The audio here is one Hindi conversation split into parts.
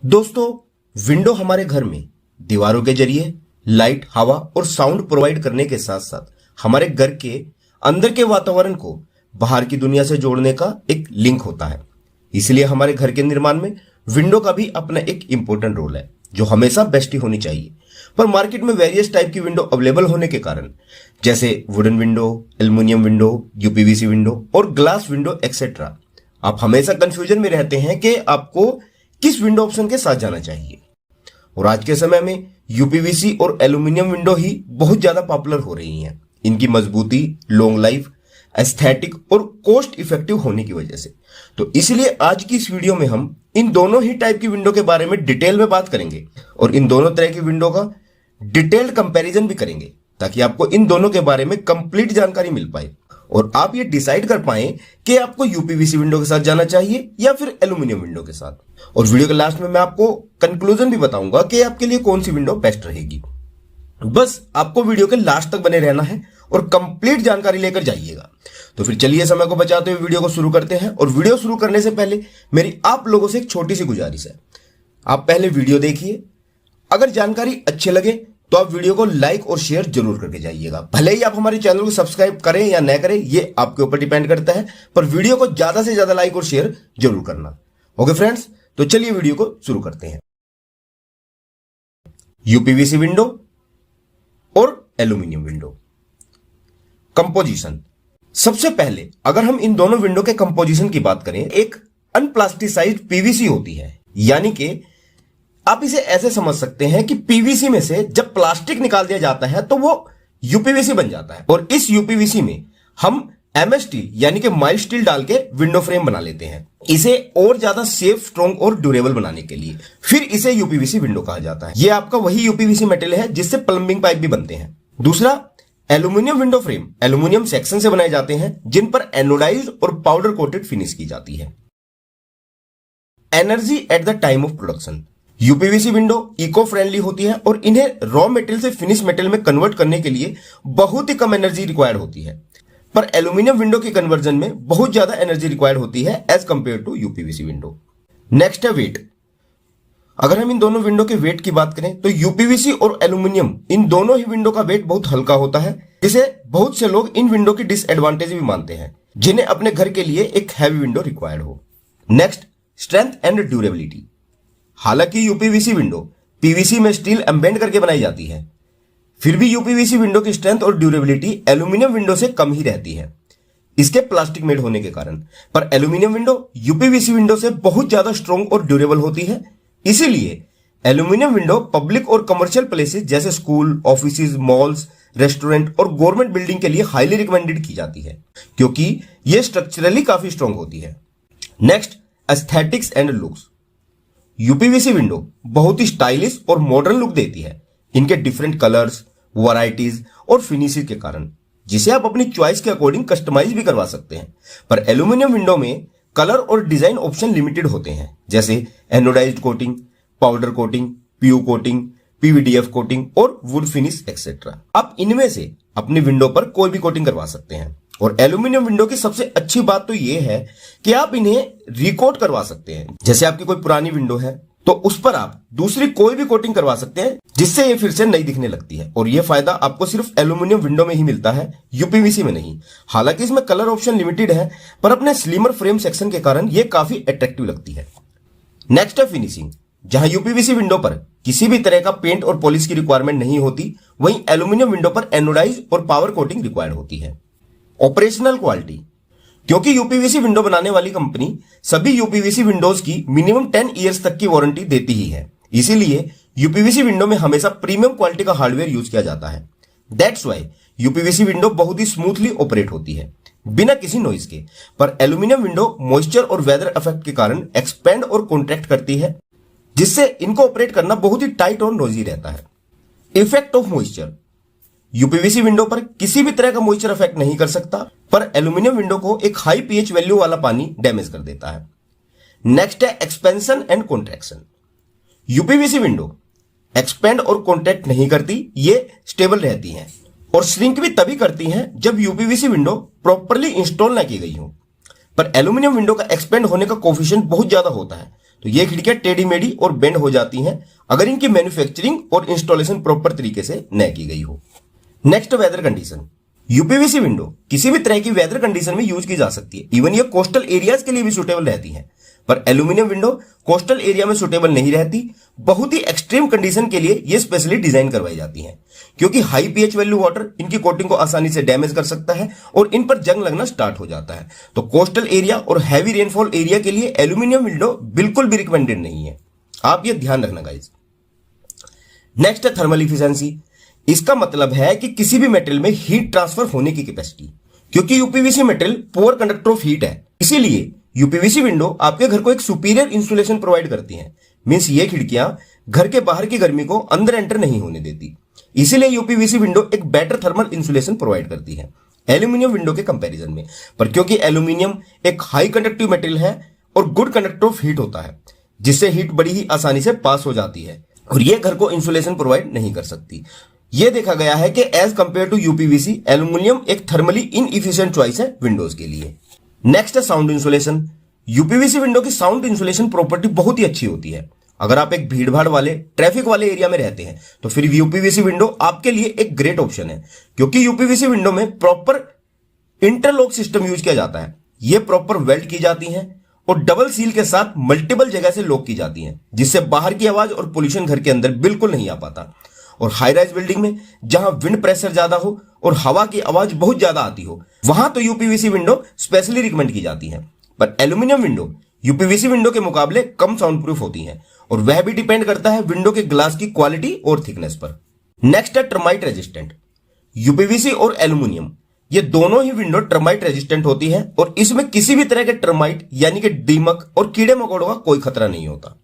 दोस्तों, विंडो हमारे घर में दीवारों के जरिए लाइट, हवा और साउंड प्रोवाइड करने के साथ साथ हमारे घर के अंदर के वातावरण को बाहर की दुनिया से जोड़ने का एक लिंक होता है। इसलिए हमारे घर के निर्माण में विंडो का भी अपना एक इंपॉर्टेंट रोल है, जो हमेशा बेस्ट ही होनी चाहिए। पर मार्केट में वेरियस टाइप की विंडो अवेलेबल होने के कारण, जैसे wooden window, aluminium window, UPVC window और ग्लास विंडो एक्सेट्रा, आप हमेशा कंफ्यूजन में रहते हैं कि आपको किस विंडो ऑप्शन के साथ जाना चाहिए। और आज के समय में यूपीवीसी और एल्युमिनियम विंडो ही बहुत ज्यादा पॉपुलर हो रही हैं, इनकी मजबूती, लॉन्ग लाइफ, एस्थेटिक और कॉस्ट इफेक्टिव होने की वजह से। तो इसलिए आज की इस वीडियो में हम इन दोनों ही टाइप की विंडो के बारे में डिटेल में बात करेंगे और इन दोनों तरह की विंडो का डिटेल्ड कंपैरिजन भी करेंगे, ताकि आपको इन दोनों के बारे में कंप्लीट जानकारी मिल पाए और आप ये डिसाइड कर पाए कि आपको यूपीवीसी विंडो के साथ जाना चाहिए या फिर एल्युमिनियम विंडो के साथ। और वीडियो के लास्ट में मैं आपको कंक्लूजन भी बताऊंगा कि आपके लिए कौन सी विंडो बेस्ट रहेगी। बस आपको वीडियो के लास्ट तक बने रहना है और कंप्लीट जानकारी लेकर जाइएगा। तो फिर चलिए समय को बचाते हुए वीडियो को शुरू करते हैं। और वीडियो शुरू करने से पहले मेरी आप लोगों से एक छोटी सी गुजारिश है, आप पहले वीडियो देखिए, अगर जानकारी अच्छी लगे तो आप वीडियो को लाइक और शेयर जरूर करके जाइएगा। भले ही आप हमारे चैनल को सब्सक्राइब करें या न करें, ये आपके ऊपर डिपेंड करता है, पर वीडियो को ज्यादा से ज्यादा लाइक और शेयर जरूर करना। ओके फ्रेंड्स, तो चलिए वीडियो को शुरू करते हैं। यूपीवीसी विंडो और एल्युमिनियम विंडो कंपोजिशन। सबसे पहले अगर हम इन दोनों विंडो के कंपोजिशन की बात करें, एक अनप्लास्टिसाइज्ड पीवीसी होती है, यानी कि आप इसे ऐसे समझ सकते हैं कि पीवीसी में से जब प्लास्टिक निकाल दिया जाता है तो वो यूपीवीसी बन जाता है। और इस यूपीवीसी में हम एमएसटी यानी कि माइल्ड स्टील डाल के विंडो फ्रेम बना लेते हैं, इसे और ज्यादा सेफ, स्ट्रॉन्ग और ड्यूरेबल बनाने के लिए। फिर इसे यूपीवीसी विंडो कहा जाता है। यह आपका वही यूपीवीसी मेटेरियल है जिससे प्लम्बिंग पाइप भी बनते हैं। दूसरा, aluminium window frame aluminium section से बनाए जाते हैं, जिन पर एनोडाइज्ड और पाउडर कोटेड फिनिश की जाती है। Energy at the time of production. UPVC window eco friendly होती है और इन्हें रॉ मटेरियल से फिनिश मटेरियल में कन्वर्ट करने के लिए बहुत ही कम एनर्जी रिक्वायर्ड होती है। पर एल्यूमिनियम विंडो की कन्वर्जन में बहुत ज्यादा एनर्जी रिक्वायर्ड होती है as compare to UPVC window. Next है वेट। अगर हम इन दोनों विंडो के वेट की बात करें तो यूपीवीसी और एल्यूमिनियम, इन दोनों ही विंडो का वेट बहुत हल्का होता है, जिसे बहुत से लोग इन विंडो की डिसएडवांटेज भी मानते हैं, जिन्हें अपने घर के लिए एक हैवी विंडो रिक्वायर्ड हो। Next, strength and durability. हालांकि यूपीवीसी विंडो पीवीसी में स्टील एम्बेड करके बनाई जाती है, फिर भी यूपीवीसी विंडो की स्ट्रेंथ और ड्यूरेबिलिटी एल्यूमिनियम विंडो से कम ही रहती है, इसके प्लास्टिक मेड होने के कारण। पर एल्यूमिनियम विंडो यूपीवीसी विंडो से बहुत ज्यादा स्ट्रॉन्ग और ड्यूरेबल होती है। इसीलिए एल्यूमिनियम विंडो पब्लिक और कमर्शियल प्लेसेस जैसे स्कूल, ऑफिस, मॉल्स, रेस्टोरेंट और गवर्नमेंट बिल्डिंग के लिए हाईली रिकमेंडेड की जाती है, क्योंकि यह स्ट्रक्चरली काफी स्ट्रॉन्ग होती है। Next, aesthetics and looks. UPVC window बहुत ही स्टाइलिश और मॉडर्न लुक देती है, इनके डिफरेंट कलर्स, वैरायटीज और फिनिशेस के कारण, जिसे आप अपनी चॉइस के अकॉर्डिंग कस्टमाइज भी करवा सकते हैं। पर एल्यूमिनियम विंडो में कलर और डिजाइन ऑप्शन लिमिटेड होते हैं, जैसे anodised coating, powder coating, PU coating, PVDF coating और वुड फिनिश एक्सेट्रा। आप इनमें से अपनी विंडो पर कोई भी कोटिंग करवा सकते हैं। और एल्यूमिनियम विंडो की सबसे अच्छी बात तो यह है कि आप इन्हें रिकोट करवा सकते हैं। जैसे आपकी कोई पुरानी विंडो है तो उस पर आप दूसरी कोई भी कोटिंग करवा सकते हैं, जिससे ये फिर से नई दिखने लगती है। और यह फायदा आपको सिर्फ एल्यूमिनियम विंडो में ही मिलता है, यूपीवीसी में नहीं। हालांकि इसमें कलर ऑप्शन लिमिटेड है, पर अपने स्लिमर फ्रेम सेक्शन के कारण यह काफी अट्रैक्टिव लगती है। नेक्स्ट है फिनिशिंग। जहां यूपीवीसी विंडो पर किसी भी तरह का पेंट और पॉलिश की रिक्वायरमेंट नहीं होती, वहीं एल्यूमिनियम विंडो पर एनोडाइज और पावर कोटिंग रिक्वायर्ड होती है। Operational quality. क्योंकि यूपीवीसी विंडो बनाने वाली कंपनी सभी यूपीवीसी विंडोज की मिनिमम 10 इयर्स तक की वारंटी देती ही है, इसीलिए यूपीवीसी विंडो में हमेशा प्रीमियम क्वालिटी का हार्डवेयर यूज किया जाता है। दैट्स वाई यूपीवीसी विंडो बहुत ही स्मूथली ऑपरेट होती है, बिना किसी नॉइज के। पर एल्यूमिनियम विंडो मॉइस्चर और वेदर इफेक्ट के कारण एक्सपेंड और कॉन्ट्रैक्ट करती है, जिससे इनको ऑपरेट करना बहुत ही टाइट और नॉइजी रहता है। Effect of moisture. UPVC window पर किसी भी तरह का मॉइस्चर इफेक्ट नहीं कर सकता, पर एल्यूमिनियम विंडो को एक हाई पीएच वैल्यू वाला पानी डैमेज कर देता है। नेक्स्ट है expansion and contraction. UPVC window expand और कॉन्ट्रैक्ट नहीं करती, ये स्टेबल रहती हैं और श्रिंक भी तभी करती हैं जब यूपीवीसी विंडो प्रॉपर्ली इंस्टॉल ना की गई हो। पर एल्यूमिनियम विंडो का एक्सपेंड होने का कोफिशिएंट बहुत ज्यादा होता है, तो ये खिड़कियां टेढ़ी मेढ़ी और बेंड हो जाती हैं अगर इनकी मैन्युफैक्चरिंग और इंस्टॉलेशन प्रॉपर तरीके से न की गई हो। Next, weather condition. UPVC window किसी भी तरह की वेदर कंडीशन में यूज की जा सकती है। इवन ये कोस्टल एरियाज के लिए भी सुटेबल रहती है, पर एल्यूमिनियम विंडो कोस्टल एरिया में सुटेबल नहीं रहती। बहुत ही एक्सट्रीम कंडीशन के लिए ये स्पेशली डिजाइन करवाई जाती हैं, क्योंकि हाई पीएच वैल्यू वाटर इनकी कोटिंग को आसानी से डैमेज कर सकता है और इन पर जंग लगना स्टार्ट हो जाता है। तो कोस्टल एरिया और हैवी रेनफॉल एरिया के लिए एल्यूमिनियम विंडो बिल्कुल भी रिकमेंडेड नहीं है, आप ये ध्यान रखना गाइज। नेक्स्ट है थर्मल इफिशिएंसी। इसका मतलब है कि किसी भी मेटेरियल में हीट ट्रांसफर होने की कैपेसिटी, क्योंकि UPVC material poor conductor of heat है, इसीलिए यूपीवीसी विंडो आपके घर को एक सुपीरियर इंसुलेशन प्रोवाइड करती है। मींस ये खिड़कियां घर के बाहर की गर्मी को अंदर एंटर नहीं होने देती, इसीलिए यूपीवीसी विंडो एक बेटर थर्मल इंसुलेशन प्रोवाइड करती है एल्यूमिनियम विंडो के कंपैरिजन में। पर क्योंकि एल्यूमिनियम एक हाई कंडक्टिव मेटेरियल है और गुड कंडक्टर ऑफ हीट होता है, जिससे हीट बड़ी ही आसानी से पास हो जाती है और ये घर को इंसुलेशन प्रोवाइड नहीं कर सकती। यह देखा गया है कि as compare to UPVC aluminium एक थर्मली इनएफिशिएंट चॉइस है विंडोज के लिए। नेक्स्ट है साउंड इंसुलेशन। यूपीवीसी विंडो की साउंड इंसुलेशन प्रॉपर्टी बहुत ही अच्छी होती है। अगर आप एक भीड़भाड़ वाले ट्रैफिक वाले एरिया में रहते हैं तो फिर यूपीवीसी विंडो आपके लिए एक ग्रेट ऑप्शन है, क्योंकि यूपीवीसी विंडो में प्रॉपर इंटरलॉक सिस्टम यूज किया जाता है। ये प्रॉपर वेल्ड की जाती हैं और डबल सील के साथ मल्टीपल जगह से लॉक की जाती हैं, जिससे बाहर की आवाज और पोल्यूशन घर के अंदर बिल्कुल नहीं आ पाता। और हाई राइज बिल्डिंग में जहां विंड प्रेशर ज्यादा हो और हवा की आवाज बहुत ज्यादा आती हो, वहां तो यूपीवीसी विंडो स्पेशली रिकमेंड की जाती है। पर एल्यूमिनियम विंडो यूपीवीसी विंडो के मुकाबले कम साउंड प्रूफ होती हैं, और वह भी डिपेंड करता है विंडो के ग्लास की क्वालिटी और थिकनेस पर। नेक्स्ट है टर्माइट रेजिस्टेंट। यूपीवीसी और एल्यूमिनियम ये दोनों ही विंडो टर्माइट रेजिस्टेंट होती है और इसमें किसी भी तरह के टर्माइट यानी कि दीमक और कीड़े मकोड़ों का कोई खतरा नहीं होता।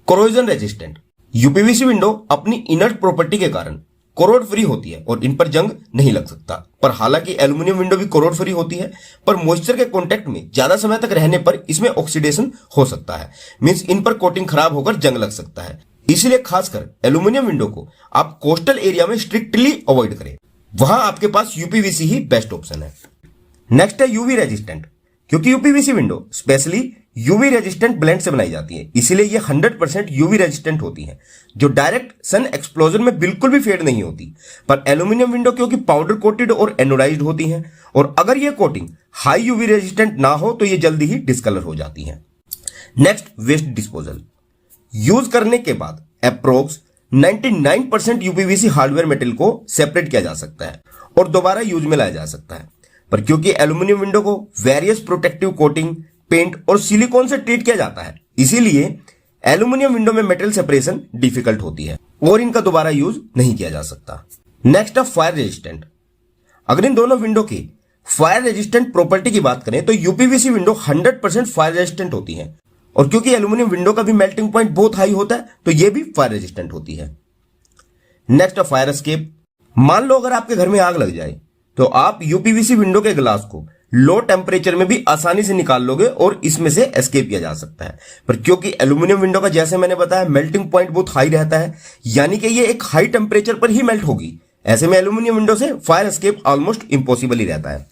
Corrosion resistant. यूपीवीसी विंडो अपनी इनर्ट प्रॉपर्टी के कारण कोरोड फ्री होती है और इन पर जंग नहीं लग सकता। पर हालांकि एल्यूमिनियम विंडो भी कोरोड फ्री होती है, पर मॉइस्चर के कांटेक्ट में ज्यादा समय तक रहने पर इसमें ऑक्सीडेशन हो सकता है। मींस इन पर कोटिंग खराब होकर जंग लग सकता है। इसलिए खासकर एल्यूमिनियम विंडो को आप कोस्टल एरिया में स्ट्रिक्टली अवॉइड करें, वहां आपके पास यूपीवीसी ही बेस्ट ऑप्शन है। नेक्स्ट है यूवी रेजिस्टेंट। क्योंकि UPVC window specially UV resistant blend से बनाई जाती है, इसीलिए ये 100% यूवी रेजिस्टेंट होती है, जो डायरेक्ट सन एक्सप्लोजन में बिल्कुल भी फेड नहीं होती। पर एल्यूमिनियम विंडो क्योंकि पाउडर कोटेड और एनोडाइज्ड होती हैं, और अगर ये कोटिंग हाई यूवी रेजिस्टेंट ना हो तो ये जल्दी ही डिस्कलर हो जाती हैं। Next, waste disposal. यूज करने के बाद अप्रोक्स 99% यूपीवीसी हार्डवेयर मेटेरियल को सेपरेट किया जा सकता है और दोबारा यूज में लाया जा सकता है। पर क्योंकि एल्यूमिनियम विंडो को वेरियस प्रोटेक्टिव कोटिंग, पेंट और सिलिकॉन से ट्रीट किया जाता है, इसीलिए एल्यूमिनियम विंडो में मेटल सेपरेशन डिफिकल्ट होती है और इनका दोबारा यूज नहीं किया जा सकता। नेक्स्ट है फायर रेजिस्टेंट। अगर इन दोनों विंडो की फायर रेजिस्टेंट प्रॉपर्टी की बात करें तो यूपीवीसी विंडो 100% फायर रेजिस्टेंट होती है, और क्योंकि एल्यूमिनियम विंडो का भी मेल्टिंग पॉइंट बहुत हाई होता है तो यह भी फायर रेजिस्टेंट होती है। नेक्स्ट है फायर एस्केप। मान लो अगर आपके घर में आग लग जाए तो आप यूपीवीसी विंडो के ग्लास को लो टेम्परेचर में भी आसानी से निकाल लोगे और इसमें से एस्केप किया जा सकता है। पर क्योंकि एल्यूमिनियम विंडो का जैसे मैंने बताया मेल्टिंग पॉइंट बहुत हाई रहता है, यानी कि ये एक हाई टेम्परेचर पर ही मेल्ट होगी, ऐसे में एल्यूमिनियम विंडो से फायर एस्केप ऑलमोस्ट इंपॉसिबल ही रहता है।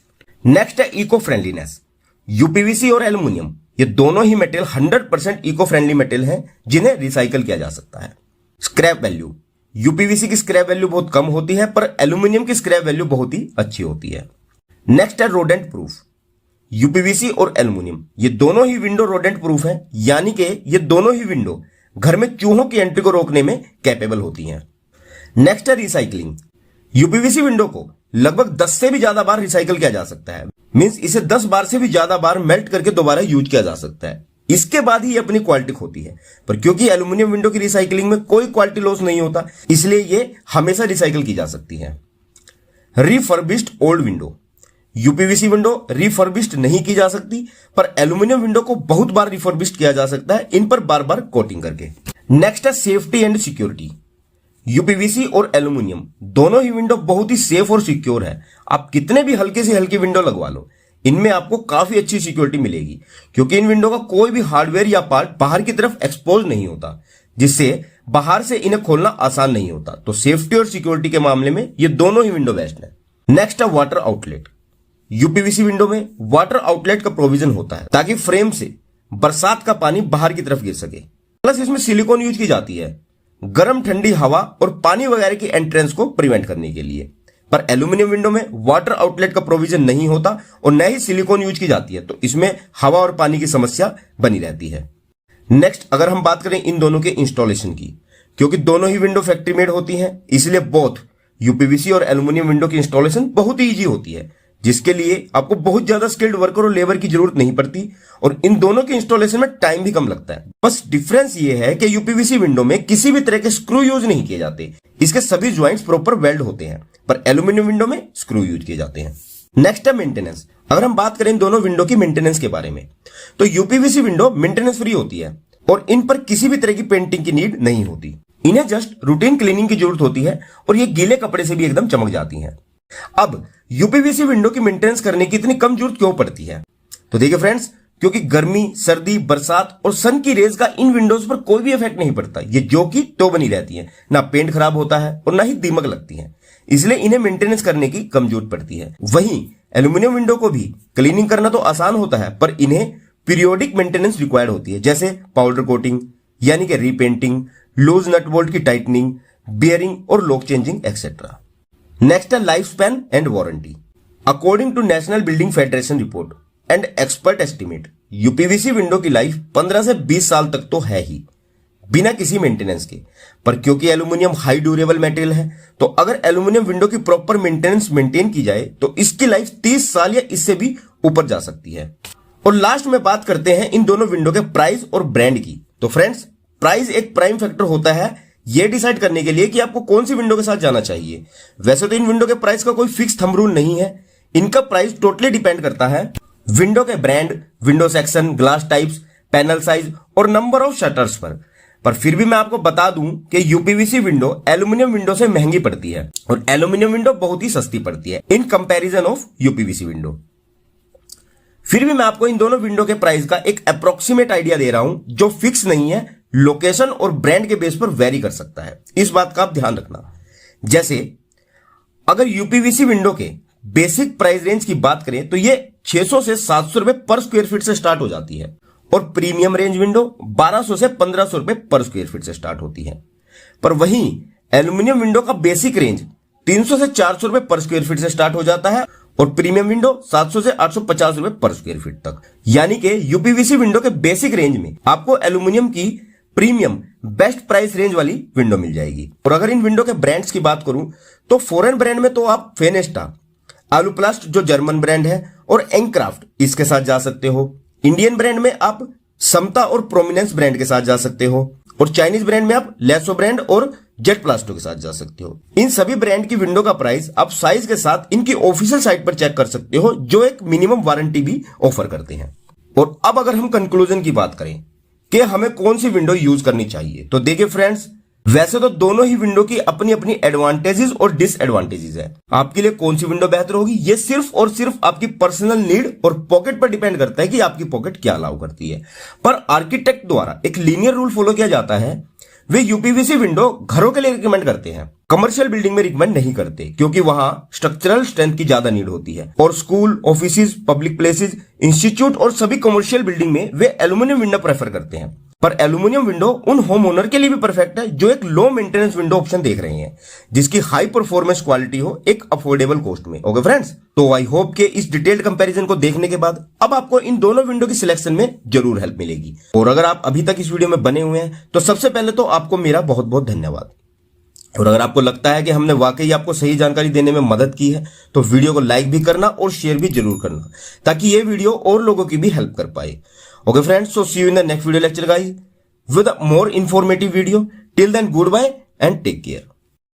नेक्स्ट है इको फ्रेंडलीनेस। यूपीवीसी और एल्यूमिनियम ये दोनों ही मेटेरियल 100% इको फ्रेंडली मेटेरियल हैं, जिन्हें रिसाइकल किया जा सकता है। Scrap value. यूपीवीसी की स्क्रैप वैल्यू बहुत कम होती है, पर एल्यूमिनियम की स्क्रैप वैल्यू बहुत ही अच्छी होती है। नेक्स्ट है रोडेंट प्रूफ। यूपीवीसी और एल्यूमिनियम ये दोनों ही विंडो रोडेंट प्रूफ है, यानी कि ये दोनों ही विंडो घर में चूहों की एंट्री को रोकने में कैपेबल होती हैं। नेक्स्ट है रिसाइकलिंग। यूपीवीसी विंडो को लगभग 10 से भी ज्यादा बार रिसाइकल किया जा सकता है। मींस इसे 10 बार से भी ज्यादा बार मेल्ट करके दोबारा यूज किया जा सकता है, इसके बाद ही अपनी क्वालिटी होती है। पर क्योंकि एल्यूमिनियम विंडो की रिसाइकलिंग में कोई क्वालिटी लॉस नहीं होता, इसलिए ये हमेशा रिसाइकल की जा सकती है। Refurbished old window. UPVC window refurbished नहीं की जा सकती, पर एल्यूमिनियम विंडो को बहुत बार रिफर्बिश्ड किया जा सकता है, इन पर बार बार कोटिंग करके। नेक्स्ट है सेफ्टी एंड सिक्योरिटी। यूपीवीसी और एल्यूमिनियम दोनों ही विंडो बहुत ही सेफ और सिक्योर है। आप कितने भी हल्के से हल्की विंडो लगवा लो, इनमें आपको काफी अच्छी सिक्योरिटी मिलेगी, क्योंकि इन विंडो का कोई भी हार्डवेयर या पार्ट बाहर की तरफ एक्सपोज नहीं होता, जिससे बाहर से इन्हें खोलना आसान नहीं होता। तो सेफ्टी और सिक्योरिटी के मामले में ये दोनों ही विंडो बेस्ट है। नेक्स्ट है वाटर आउटलेट। यूपीवीसी विंडो में वाटर आउटलेट का प्रोविजन होता है ताकि फ्रेम से बरसात का पानी बाहर की तरफ गिर सके। प्लस इसमें सिलिकॉन यूज की जाती है गर्म ठंडी हवा और पानी वगैरह की एंट्रेंस को प्रिवेंट करने के लिए। पर एल्यूमिनियम विंडो में वाटर आउटलेट का प्रोविजन नहीं होता और न ही सिलिकॉन यूज की जाती है, तो इसमें हवा और पानी की समस्या बनी रहती है। नेक्स्ट अगर हम बात करें इन दोनों के इंस्टॉलेशन की, क्योंकि दोनों ही विंडो फैक्ट्री मेड होती हैं, इसलिए बोथ यूपीवीसी और एल्यूमिनियम विंडो की इंस्टॉलेशन बहुत ही ईजी होती है, जिसके लिए आपको बहुत ज्यादा स्किल्ड वर्कर और लेबर की जरूरत नहीं पड़ती और इन दोनों के इंस्टॉलेशन में टाइम भी कम लगता है। बस डिफरेंस ये है कि यूपीवीसी विंडो में किसी भी तरह के स्क्रू यूज नहीं किए जाते, इसके सभी ज्वाइंट्स प्रॉपर वेल्ड होते हैं, पर एल्यूमिनियम विंडो में स्क्रू यूज किए जाते हैं। नेक्स्ट है मेंटेनेंस। अगर हम बात करें इन दोनों विंडो की मेंटेनेंस के बारे में, तो यूपीवीसी विंडो मेंटेनेंस फ्री होती है और इन पर किसी भी तरह की पेंटिंग की नीड नहीं होती। इन्हें जस्ट रूटीन क्लीनिंग की जरूरत होती है और ये गीले कपड़े से भी एकदम चमक जाती हैं। अब यूपीवीसी विंडो की मेंटेनेंस करने की इतनी कम जरूरत क्यों पड़ती है? तो देखिए फ्रेंड्स, क्योंकि गर्मी, सर्दी, बरसात और सन की रेज का इन विंडोज पर कोई भी इफेक्ट नहीं पड़ता। ये जो कि तो बनी रहती है, ना पेंट खराब होता है और ना ही दीमक लगती है, इसलिए इन्हें मेंटेनेंस करने की कम जरूरत पड़ती है। वहीं एल्यूमिनियम विंडो को भी क्लीनिंग करना तो आसान होता है, पर इन्हें पीरियोडिक मेंटेनेंस रिक्वायर्ड होती है, जैसे पाउडर कोटिंग यानी कि रीपेंटिंग, लूज नट बोल्ट की टाइटनिंग, बियरिंग और लॉक चेंजिंग एक्सेट्रा। नेक्स्ट है life span and warranty. According to national building federation report and expert estimate, UPVC window की लाइफ 15 से 20 साल तक तो है ही बिना किसी मेंटेनेंस के। पर क्योंकि एल्यूमिनियम हाई ड्यूरेबल मटेरियल है, तो अगर एल्यूमिनियम विंडो की प्रॉपर मेंटेनेंस मेंटेन की जाए तो इसकी लाइफ 30 साल या इससे भी ऊपर जा सकती है। और लास्ट में बात करते हैं इन दोनों विंडो के प्राइस और ब्रांड की। तो फ्रेंड्स, प्राइस एक प्राइम फैक्टर होता है ये डिसाइड करने के लिए कि आपको कौन सी विंडो के साथ जाना चाहिए। वैसे तो इन विंडो के प्राइस का कोई फिक्स थंब रूल नहीं है, इनका प्राइस टोटली डिपेंड करता है विंडो के brand, window section, glass types, panel size और नंबर ऑफ शटर्स पर फिर भी मैं आपको बता दूं कि यूपीवीसी विंडो एल्यूमिनियम विंडो से महंगी पड़ती है और एल्यूमिनियम विंडो बहुत ही सस्ती पड़ती है in comparison of UPVC window. फिर भी मैं आपको इन दोनों विंडो के प्राइस का एक अप्रोक्सीमेट आइडिया दे रहा हूं, जो फिक्स नहीं है, लोकेशन और ब्रांड के बेस पर वेरी कर सकता है। इस बात का आप ध्यान रखना। जैसे अगर यूपीवीसी विंडो के बेसिक प्राइस रेंज की बात करें तो ये 600 से 700 रुपए पर स्क्वायर फीट से स्टार्ट हो जाती है और प्रीमियम रेंज विंडो 1200 से 1500 रुपए पर स्क्वायर फीट से स्टार्ट होती है। पर वहीं एल्यूमिनियम विंडो का बेसिक रेंज 300 से 400 रुपए पर स्क्वायर फीट से स्टार्ट हो जाता है और प्रीमियम विंडो 700 से 850 रुपए पर स्क्वायर फीट तक। यानी कि यूपीवीसी विंडो के बेसिक रेंज में आपको एल्यूमिनियम की प्रीमियम बेस्ट प्राइस रेंज वाली विंडो मिल जाएगी। और अगर इन विंडो के ब्रांड्स की बात करूं तो फॉरेन ब्रांड में तो आप फेनेस्टा, आलूप्लास्ट जो जर्मन ब्रांड है और एंक्राफ्ट इसके साथ जा सकते हो। इंडियन ब्रांड में आप समता और प्रोमिनेंस ब्रांड के साथ जा सकते हो और चाइनीज ब्रांड में आप लेसो ब्रांड और जेट प्लास्टो के साथ जा सकते हो। इन सभी ब्रांड की विंडो का प्राइस आप साइज के साथ इनकी ऑफिशियल साइट पर चेक कर सकते हो, जो एक मिनिमम वारंटी भी ऑफर करते हैं। और अब अगर हम कंक्लूजन की बात करें कि हमें कौन सी विंडो यूज करनी चाहिए, तो देखिए फ्रेंड्स, वैसे तो दोनों ही विंडो की अपनी अपनी एडवांटेजेस और डिसएडवांटेजेस है। आपके लिए कौन सी विंडो बेहतर होगी ये सिर्फ और सिर्फ आपकी पर्सनल नीड और पॉकेट पर डिपेंड करता है कि आपकी पॉकेट क्या अलाउ करती है। पर आर्किटेक्ट द्वारा एक लीनियर रूल फॉलो किया जाता है, वे यूपीवीसी विंडो घरों के लिए रिकमेंड करते हैं, कमर्शियल बिल्डिंग में रिकमेंड नहीं करते, क्योंकि वहां स्ट्रक्चरल स्ट्रेंथ की ज्यादा नीड होती है। और school, offices, public places, institute और सभी कमर्शियल बिल्डिंग में वे एल्यूमिनियम विंडो प्रेफर करते हैं। पर एल्यूमिनियम विंडो उन होम ओनर के लिए भी परफेक्ट है जो एक लो मेंटेनेंस विंडो ऑप्शन देख रहे हैं, जिसकी हाई परफॉर्मेंस क्वालिटी हो एक अफोर्डेबल कॉस्ट में। ओके फ्रेंड्स, तो आई होप के इस डिटेल्ड कंपैरिजन को देखने के बाद अब आपको इन दोनों विंडो की सिलेक्शन में जरूर हेल्प मिलेगी। और अगर आप अभी तक इस वीडियो में बने हुए हैं तो सबसे पहले तो आपको मेरा बहुत बहुत धन्यवाद। और अगर आपको लगता है कि हमने वाकई आपको सही जानकारी देने में मदद की है तो वीडियो को लाइक भी करना और शेयर भी जरूर करना, ताकि ये वीडियो और लोगों की भी हेल्प कर पाए। Okay friends, so see you in the next video lecture guys with a more informative video. Till then, goodbye and take care.